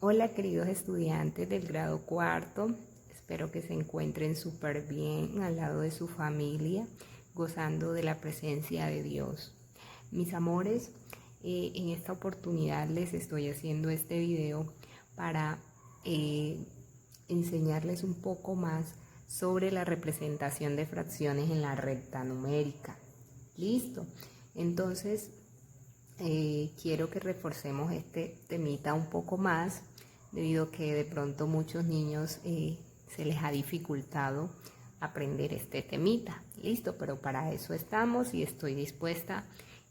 Hola queridos estudiantes del grado cuarto, espero que se encuentren súper bien al lado de su familia, gozando de la presencia de Dios. Mis amores, en esta oportunidad les estoy haciendo este video para enseñarles un poco más sobre la representación de fracciones en la recta numérica. ¿Listo? Entonces, quiero que reforcemos este temita un poco más, debido a que de pronto muchos niños se les ha dificultado aprender este temita. Listo, pero para eso estamos y estoy dispuesta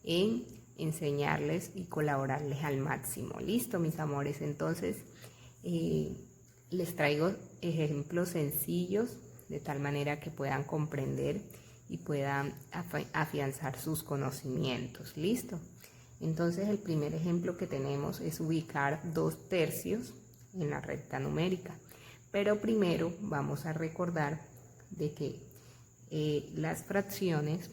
en enseñarles y colaborarles al máximo. Listo, mis amores. Entonces, les traigo ejemplos sencillos de tal manera que puedan comprender y puedan afianzar sus conocimientos. Listo. Entonces el primer ejemplo que tenemos es ubicar 2/3 en la recta numérica. Pero primero vamos a recordar de que las fracciones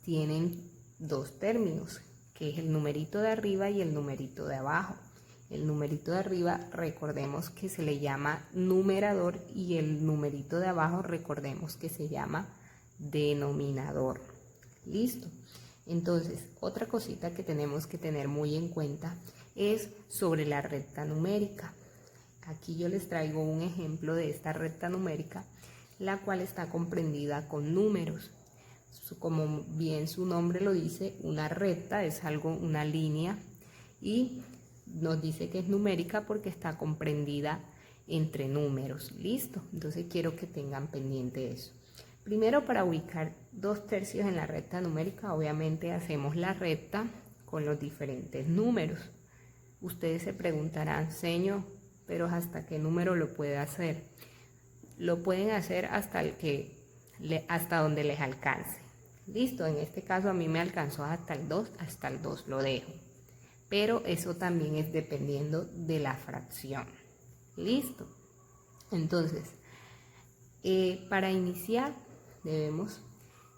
tienen dos términos, que es el numerito de arriba y el numerito de abajo. El numerito de arriba recordemos que se le llama numerador y el numerito de abajo recordemos que se llama denominador. Listo. Entonces, otra cosita que tenemos que tener muy en cuenta es sobre la recta numérica. Aquí yo les traigo un ejemplo de esta recta numérica, la cual está comprendida con números. Como bien su nombre lo dice, una recta es algo, una línea, y nos dice que es numérica porque está comprendida entre números. Listo. Entonces quiero que tengan pendiente eso. Primero, para ubicar 2/3 en la recta numérica, obviamente hacemos la recta con los diferentes números. Ustedes se preguntarán, señor, pero ¿hasta qué número lo puede hacer? Lo pueden hacer hasta donde les alcance. Listo, en este caso a mí me alcanzó hasta el 2 lo dejo. Pero eso también es dependiendo de la fracción. Listo. Entonces, para iniciar debemos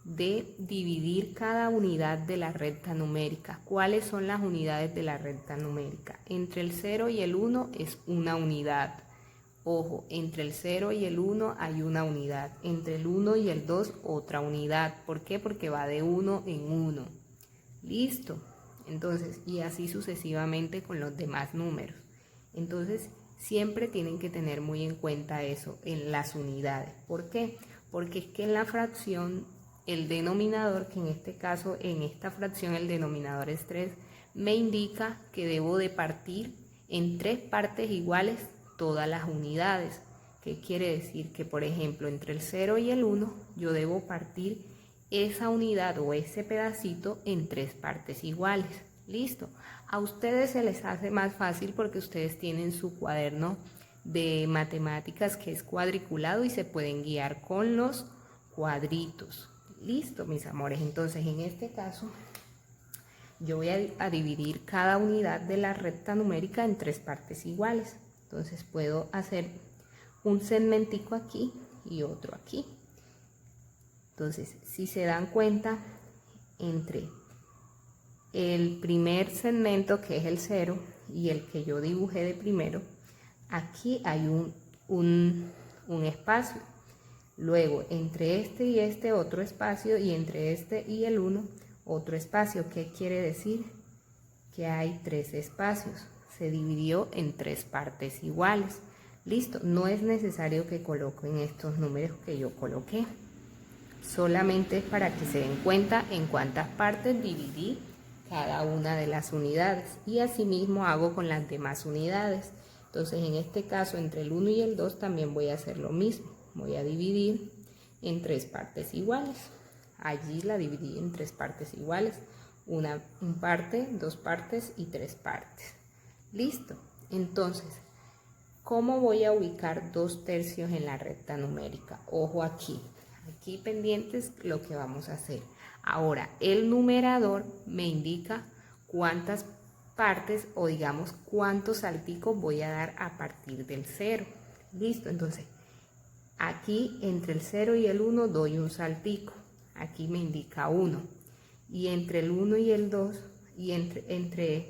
de dividir cada unidad de la recta numérica. ¿Cuáles son las unidades de la recta numérica? Entre el 0 y el 1 es una unidad. Ojo, entre el 0 y el 1 hay una unidad. Entre el 1 y el 2 otra unidad. ¿Por qué? Porque va de 1 en 1. Listo. Entonces, y así sucesivamente con los demás números. Entonces, siempre tienen que tener muy en cuenta eso en las unidades. ¿Por qué? Porque es que en la fracción, el denominador, que en este caso, en esta fracción el denominador es 3, me indica que debo de partir en 3 partes iguales todas las unidades. ¿Qué quiere decir? Que por ejemplo, entre el 0 y el 1, yo debo partir esa unidad o ese pedacito en 3 partes iguales. Listo. A ustedes se les hace más fácil porque ustedes tienen su cuaderno de matemáticas que es cuadriculado y se pueden guiar con los cuadritos. Listo, mis amores. Entonces, en este caso, yo voy a dividir cada unidad de la recta numérica en 3 partes iguales. Entonces, puedo hacer un segmentico aquí y otro aquí. Entonces, si se dan cuenta, entre el primer segmento, que es el 0, y el que yo dibujé de primero, aquí hay un espacio. Luego, entre este y este otro espacio, y entre este y el 1, otro espacio. ¿Qué quiere decir? Que hay 3 espacios. Se dividió en 3 partes iguales. Listo, no es necesario que coloquen estos números que yo coloqué. Solamente es para que se den cuenta en cuántas partes dividí cada una de las unidades. Y asimismo hago con las demás unidades. Entonces, en este caso, entre el 1 y el 2 también voy a hacer lo mismo. Voy a dividir en 3 partes iguales. Allí la dividí en 3 partes iguales. Una parte, 2 partes y 3 partes. Listo. Entonces, ¿cómo voy a ubicar 2/3 en la recta numérica? Ojo aquí. Aquí pendientes lo que vamos a hacer. Ahora, el numerador me indica cuántas partes o digamos cuántos salticos voy a dar a partir del 0. Listo, entonces aquí entre el 0 y el 1 doy un saltico. Aquí me indica 1. Y entre el 1 y el 2 y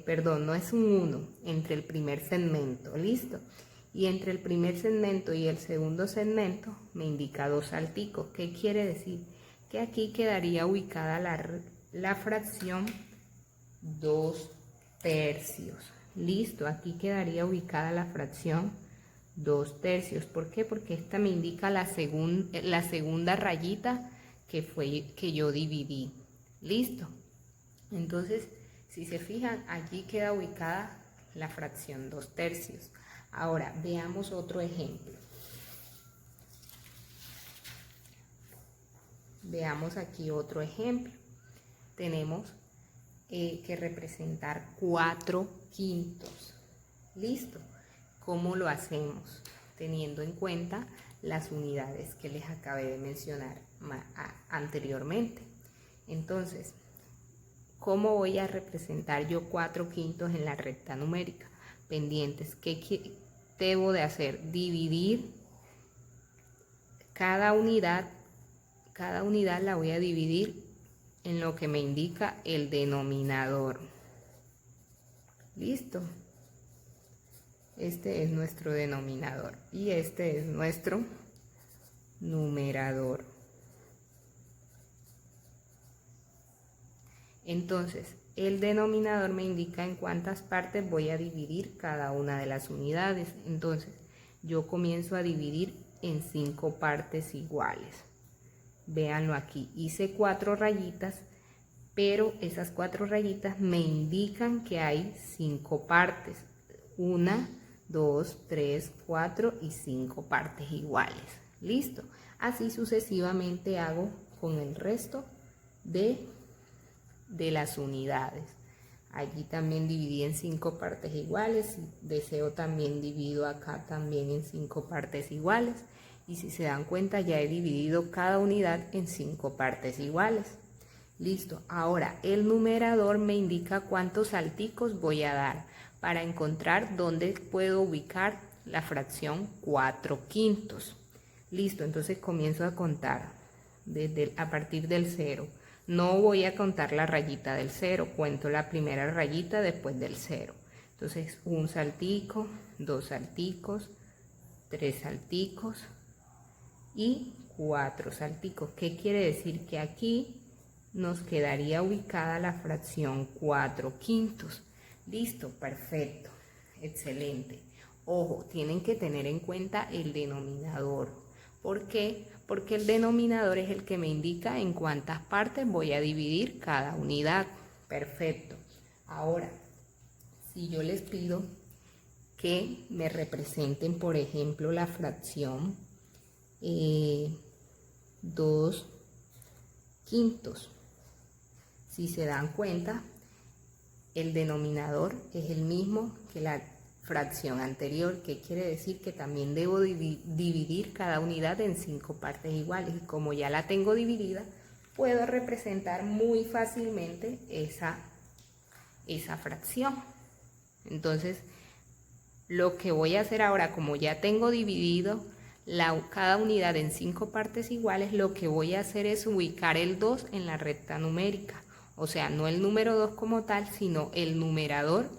perdón, no es un 1, entre el primer segmento, listo. Y entre el primer segmento y el segundo segmento me indica 2 salticos. ¿Qué quiere decir? Que aquí quedaría ubicada la fracción 2 tercios. Listo, aquí quedaría ubicada la fracción 2 tercios. ¿Por qué? Porque esta me indica la segunda rayita que yo dividí. Listo. Entonces, si se fijan, aquí queda ubicada la fracción 2 tercios. Ahora, veamos otro ejemplo. Veamos aquí otro ejemplo. Tenemos que representar 4/5. Listo. ¿Cómo lo hacemos? Teniendo en cuenta las unidades que les acabé de mencionar anteriormente. Entonces, ¿cómo voy a representar yo 4/5 en la recta numérica? Pendientes, ¿qué debo de hacer? Dividir cada unidad la voy a dividir en lo que me indica el denominador. Listo. Este es nuestro denominador y este es nuestro numerador. Entonces, el denominador me indica en cuántas partes voy a dividir cada una de las unidades. Entonces, yo comienzo a dividir en 5 partes iguales. Véanlo aquí, hice 4 rayitas, pero esas 4 rayitas me indican que hay 5 partes. 1, 2, 3, 4 y 5 partes iguales. Listo. Así sucesivamente hago con el resto de las unidades. Allí también dividí en 5 partes iguales. Si deseo también divido acá también en 5 partes iguales. Y si se dan cuenta, ya he dividido cada unidad en 5 partes iguales. Listo. Ahora el numerador me indica cuántos salticos voy a dar para encontrar dónde puedo ubicar la fracción 4/5. Listo. Entonces comienzo a contar a partir del 0. No voy a contar la rayita del 0, cuento la primera rayita después del 0. Entonces, 1 saltico, 2 salticos, 3 salticos y 4 salticos. ¿Qué quiere decir? Que aquí nos quedaría ubicada la fracción 4/5. Listo, perfecto, excelente. Ojo, tienen que tener en cuenta el denominador. ¿Por qué? Porque el denominador es el que me indica en cuántas partes voy a dividir cada unidad. Perfecto. Ahora, si yo les pido que me representen, por ejemplo, la fracción 2/5. Si se dan cuenta, el denominador es el mismo que la fracción anterior, que quiere decir que también debo dividir cada unidad en 5 partes iguales. Y como ya la tengo dividida, puedo representar muy fácilmente esa fracción. Entonces, lo que voy a hacer ahora, como ya tengo dividido cada unidad en 5 partes iguales, lo que voy a hacer es ubicar el 2 en la recta numérica. O sea, no el número 2 como tal, sino el numerador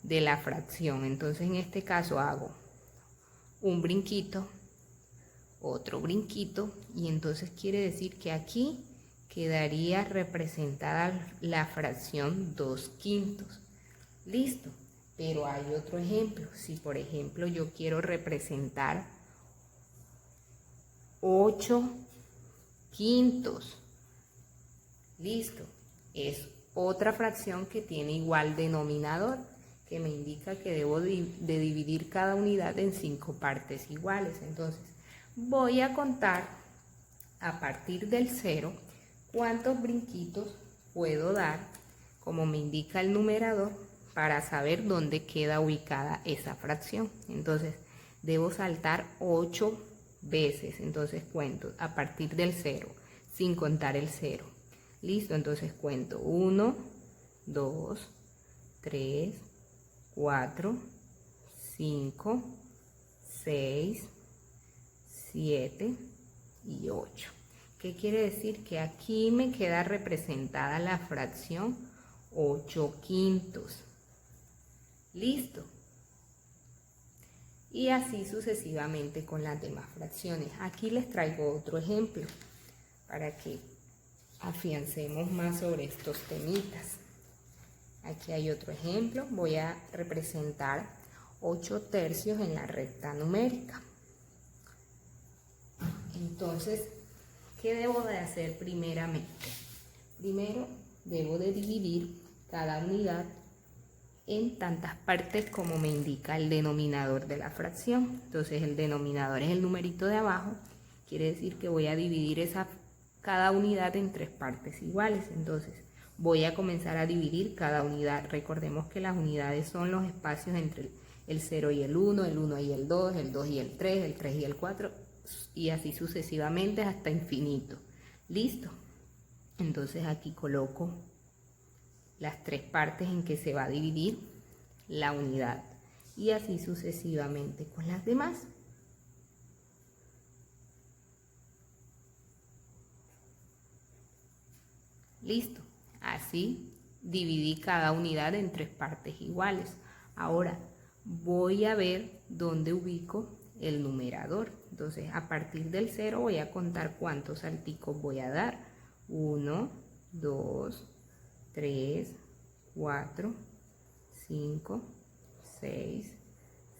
de la fracción. Entonces, en este caso hago un brinquito, otro brinquito, y entonces quiere decir que aquí quedaría representada la fracción 2/5. Listo. Pero hay otro ejemplo. Si por ejemplo yo quiero representar 8/5. Listo. Es otra fracción que tiene igual denominador, que me indica que debo de dividir cada unidad en 5 partes iguales. Entonces, voy a contar a partir del 0 cuántos brinquitos puedo dar, como me indica el numerador, para saber dónde queda ubicada esa fracción. Entonces, debo saltar 8 veces. Entonces, cuento a partir del 0, sin contar el 0. Listo, entonces cuento 1, 2, 3, 4, 5, 6, 7 y 8. ¿Qué quiere decir? Que aquí me queda representada la fracción 8/5. Listo. Y así sucesivamente con las demás fracciones. Aquí les traigo otro ejemplo para que afiancemos más sobre estos temitas. Aquí hay otro ejemplo. Voy a representar 8/3 en la recta numérica. Entonces, ¿qué debo de hacer primeramente? Primero, debo de dividir cada unidad en tantas partes como me indica el denominador de la fracción. Entonces, el denominador es el numerito de abajo. Quiere decir que voy a dividir cada unidad en 3 partes iguales. Entonces, voy a comenzar a dividir cada unidad. Recordemos que las unidades son los espacios entre el 0 y el 1 y el 2 y el 3 y el 4, y así sucesivamente hasta infinito. Listo. Entonces aquí coloco las 3 partes en que se va a dividir la unidad y así sucesivamente con las demás. Listo. Así dividí cada unidad en 3 partes iguales. Ahora voy a ver dónde ubico el numerador. Entonces, a partir del 0 voy a contar cuántos salticos voy a dar. 1, 2, 3, 4, 5, 6,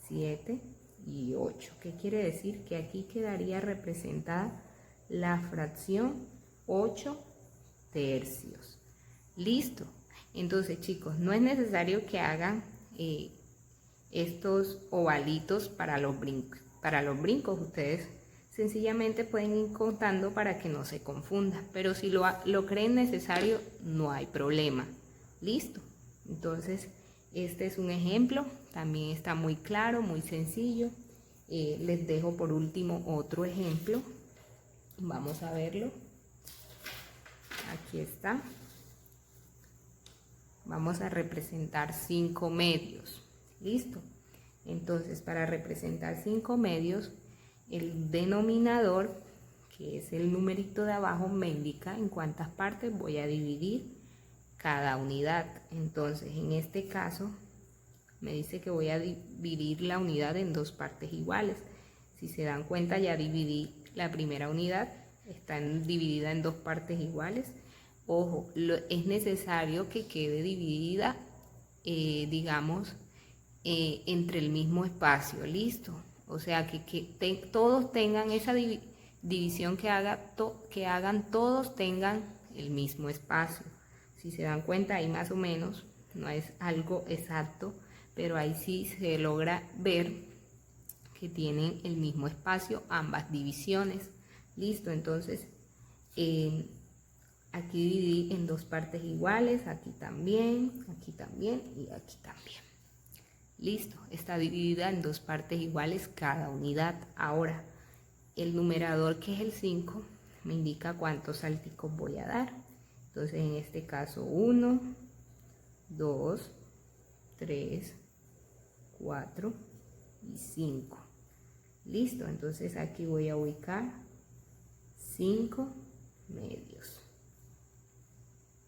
7 y 8. ¿Qué quiere decir? Que aquí quedaría representada la fracción 8/3. Listo. Entonces, chicos, no es necesario que hagan estos ovalitos para los brincos. Ustedes sencillamente pueden ir contando para que no se confunda, pero si lo creen necesario, no hay problema. Listo. Entonces, este es un ejemplo, también está muy claro, muy sencillo. Les dejo por último otro ejemplo. Vamos a verlo. Aquí está. Vamos a representar 5 medios. Listo. Entonces, para representar 5 medios, el denominador, que es el numerito de abajo, me indica en cuántas partes voy a dividir cada unidad. Entonces, en este caso, me dice que voy a dividir la unidad en 2 partes iguales. Si se dan cuenta, ya dividí la primera unidad, está dividida en 2 partes iguales. Ojo, es necesario que quede dividida, digamos, entre el mismo espacio. Listo. O sea, que todos tengan esa división, que hagan todos tengan el mismo espacio. Si se dan cuenta, ahí más o menos, no es algo exacto, pero ahí sí se logra ver que tienen el mismo espacio ambas divisiones. Listo. Entonces, aquí dividí en 2 partes iguales, aquí también y aquí también. Listo, está dividida en 2 partes iguales cada unidad. Ahora, el numerador, que es el 5, me indica cuántos salticos voy a dar. Entonces, en este caso, 1, 2, 3, 4 y 5. Listo, entonces aquí voy a ubicar 5 medios.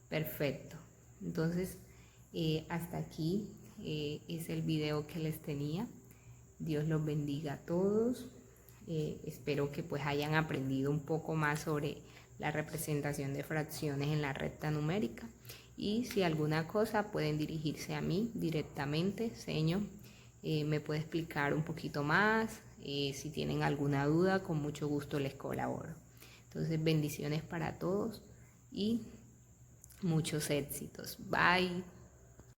Perfecto. Entonces, hasta aquí es el video que les tenía. Dios los bendiga a todos. Espero que pues hayan aprendido un poco más sobre la representación de fracciones en la recta numérica. Y si alguna cosa, pueden dirigirse a mí directamente. Señor, me puede explicar un poquito más. Si tienen alguna duda, con mucho gusto les colaboro. Entonces, bendiciones para todos y muchos éxitos. Bye.